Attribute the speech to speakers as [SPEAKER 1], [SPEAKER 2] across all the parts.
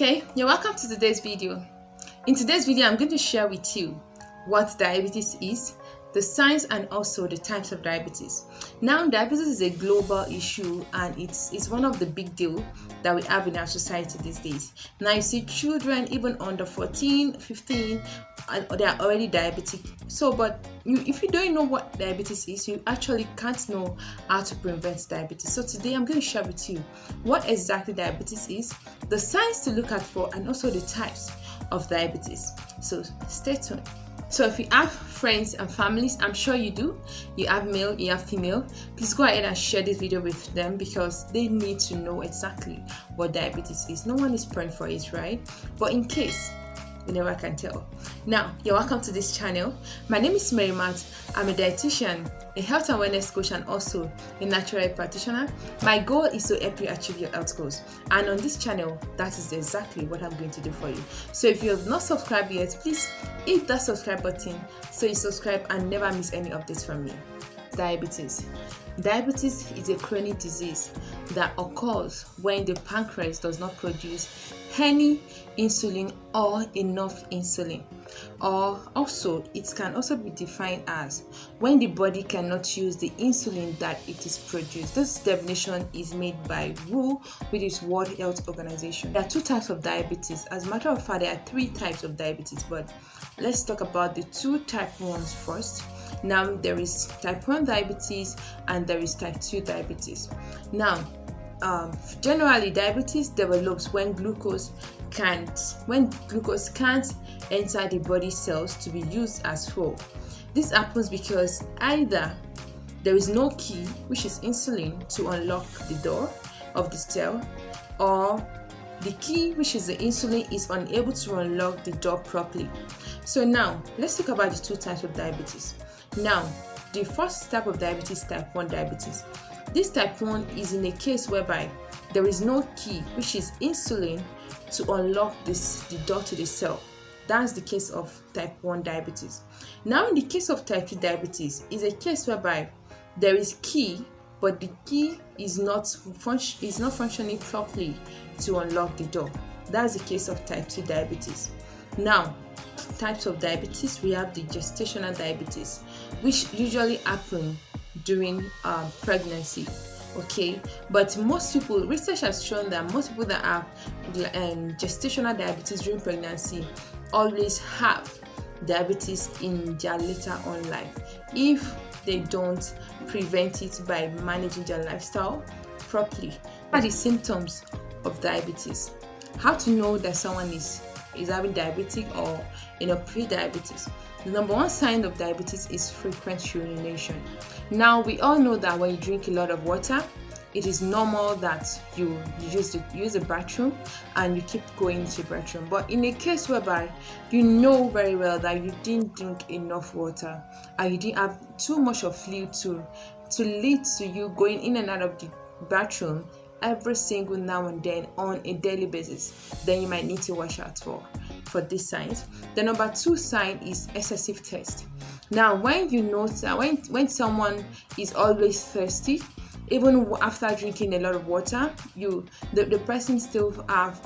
[SPEAKER 1] Okay, you're welcome to today's video. In today's video, I'm going to share with you what diabetes is, the signs, and also the types of diabetes. Now, diabetes is a global issue and it's one of the big deals that we have in our society these days. Now, you see children even under 14, 15, they are already diabetic. If you don't know what diabetes is, you actually can't know how to prevent diabetes. So today I'm going to share with you what exactly diabetes is, the signs to look out for, and also the types of diabetes. So stay tuned. So if you have friends and families, I'm sure you do, you have male, you have female, please go ahead and share this video with them because they need to know exactly what diabetes is. No one is praying for it, right? But in case you never can tell. Now, you're welcome to this channel. My name is Marymatt. I'm a dietitian, a health and wellness coach, and also a natural practitioner. My goal is to help you achieve your health goals. And on this channel, that is exactly what I'm going to do for you. So if you have not subscribed yet, please hit that subscribe button so you subscribe and never miss any updates from me. Diabetes. Diabetes is a chronic disease that occurs when the pancreas does not produce any insulin or enough insulin. Or also, it can also be defined as when the body cannot use the insulin that it is produced. This definition is made by WHO, which is World Health Organization. There are two types of diabetes. As a matter of fact, there are three types of diabetes, but let's talk about the two type 1s first. Now, there is type 1 diabetes and there is type 2 diabetes. Now, generally, diabetes develops when glucose can't enter the body cells to be used as fuel. This happens because either there is no key, which is insulin, to unlock the door of the cell, or the key, which is the insulin, is unable to unlock the door properly. So now, let's talk about the two types of diabetes. Now, the first type of diabetes is type 1 diabetes. This type 1 is in a case whereby there is no key, which is insulin, to unlock the door to the cell. That's the case of type 1 diabetes. Now, in the case of type 2 diabetes, is a case whereby there is key, but the key is not functioning properly to unlock the door. That's the case of type 2 diabetes. Now, types of diabetes, we have the gestational diabetes, which usually happen during pregnancy. Okay, but most people, research has shown that most people that have gestational diabetes during pregnancy always have diabetes in their later on life if they don't prevent it by managing their lifestyle properly. What are the symptoms of diabetes? How to know that someone is having diabetic or pre-diabetes? The number one sign of diabetes is frequent urination. Now, we all know that when you drink a lot of water, it is normal that you use the bathroom and you keep going to the bathroom. But in a case whereby you know very well that you didn't drink enough water and you didn't have too much of fluid to lead to you going in and out of the bathroom every single now and then on a daily basis, then you might need to watch out for these signs. The number two sign is excessive thirst. Now, when you notice when someone is always thirsty, even after drinking a lot of water, the person still have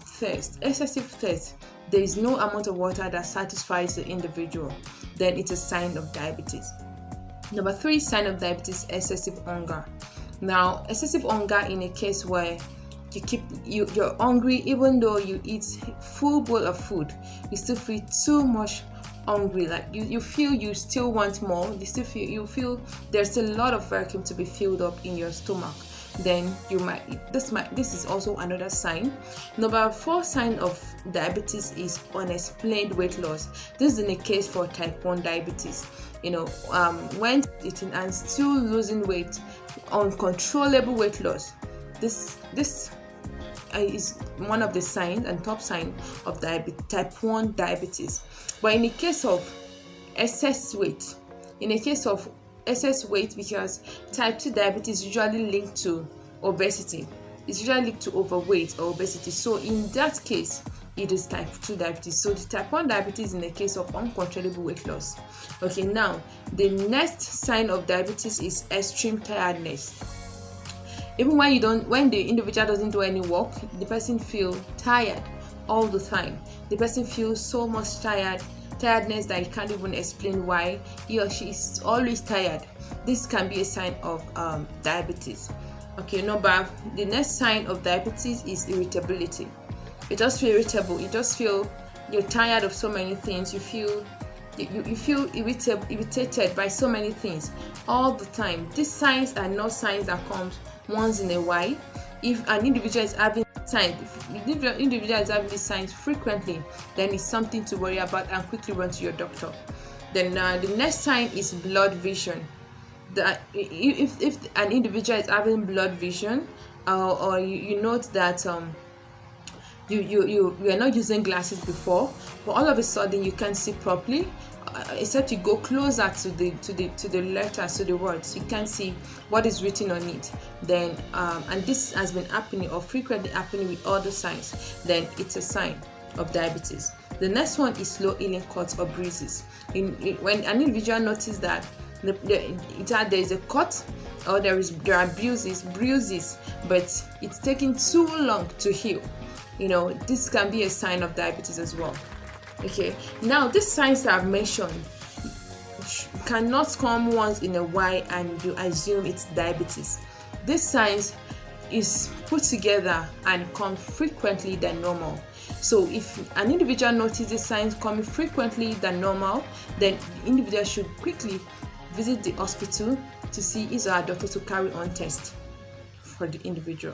[SPEAKER 1] thirst, excessive thirst. There is no amount of water that satisfies the individual, then it's a sign of diabetes. Number three sign of diabetes, excessive hunger. Now, excessive hunger in a case where you're hungry, even though you eat full bowl of food, you still feel too much hungry. Like you feel you still want more. You feel there's a lot of vacuum to be filled up in your stomach. Then this is also another sign. Number four sign of diabetes is unexplained weight loss. This is in a case for type 1 diabetes. When eating and still losing weight, uncontrollable weight loss. This is one of the signs and top sign of type 1 diabetes. But in the case of excess weight, because type 2 diabetes is usually linked to obesity. It's usually linked to overweight or obesity. So in that case, it is type 2 diabetes. So the type 1 diabetes in the case of uncontrollable weight loss. Okay, now the next sign of diabetes is extreme tiredness. Even when the individual doesn't do any work, the person feel tired all the time. The person feels so much tiredness that you can't even explain why. He or she is always tired. This can be a sign of diabetes. Okay, the next sign of diabetes is irritability. You just feel irritable. You just feel you're tired of so many things. You feel irritated by so many things all the time. These signs are not signs that comes once in a while. If an individual is having these signs frequently, then it's something to worry about and quickly run to your doctor. Then the next sign is blood vision. If an individual is having blood vision, or you note that you are not using glasses before, but all of a sudden you can't see properly, except you go closer to the letters, to the words, you can't see what is written on it. Then and this has been happening or frequently happening with other signs, then it's a sign of diabetes. The next one is slow healing cuts or bruises. When an individual notices that there is a cut or there are bruises, but it's taking too long to heal, this can be a sign of diabetes as well. Okay, now these signs that I've mentioned cannot come once in a while and you assume it's diabetes. These signs is put together and come frequently than normal. So if an individual notices signs coming frequently than normal, then the individual should quickly visit the hospital to see his or her doctor to carry on tests for the individual.